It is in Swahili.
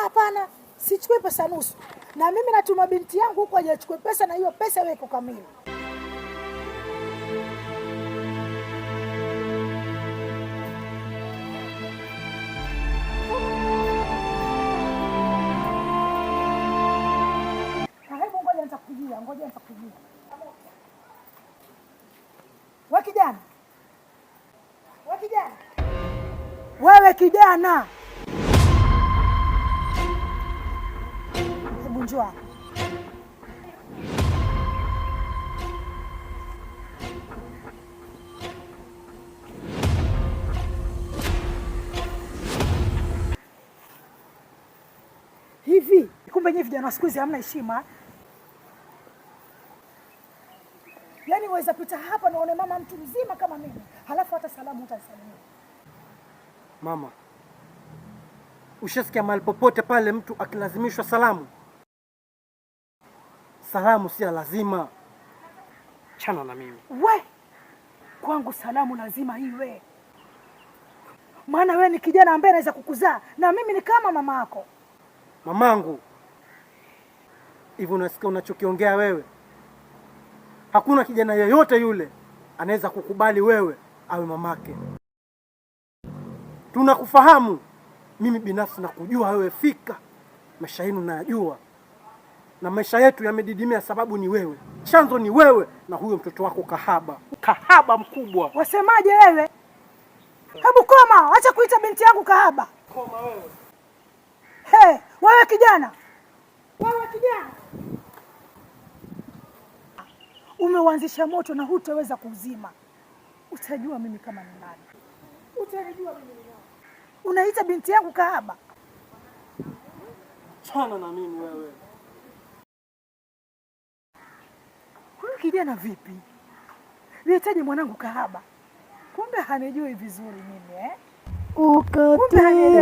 hapana, sichukui pesa nusu. Na mimi natuma binti yangu huko aje achukue pesa, na hiyo pesa iwe iko kamili. Hebu ngoja nitakupigia, Wewe kijana. Wewe kijana. Hebu njoo. Hivi, kumbe nyinyi vijana siku hizi hamna heshima. Yaani waweza pita hapa na uone mama mtu mzima kama mimi, halafu hata salamu utasalimia. Mama, ushasikia mahali popote pale mtu akilazimishwa salamu? Salamu si lazima. Chana na mimi. We, kwangu salamu lazima iwe. Maana wewe ni kijana ambaye anaweza kukuzaa, na mimi ni kama mama yako. Mamangu, hivyo unasikia unachokiongea wewe? Hakuna kijana yeyote yule anaweza kukubali wewe awe mamake. Tunakufahamu. Mimi binafsi nakujua wewe fika. Maisha yenu nayajua. Na maisha yetu yamedidimia sababu ni wewe. Chanzo ni wewe na huyo mtoto wako kahaba. Kahaba mkubwa. Wasemaje wewe? Hebu koma, acha kuita binti yangu kahaba. Koma wewe. Wewe kijana. Umeuanzisha moto na hutaweza kuuzima. Utajua mimi kama ni nani. Unaita binti yangu kahaba? Chana na mimi wewe. Huyu kijana vipi? Nihitaji mwanangu kahaba. Kumbe hanijui vizuri mimi Ukatili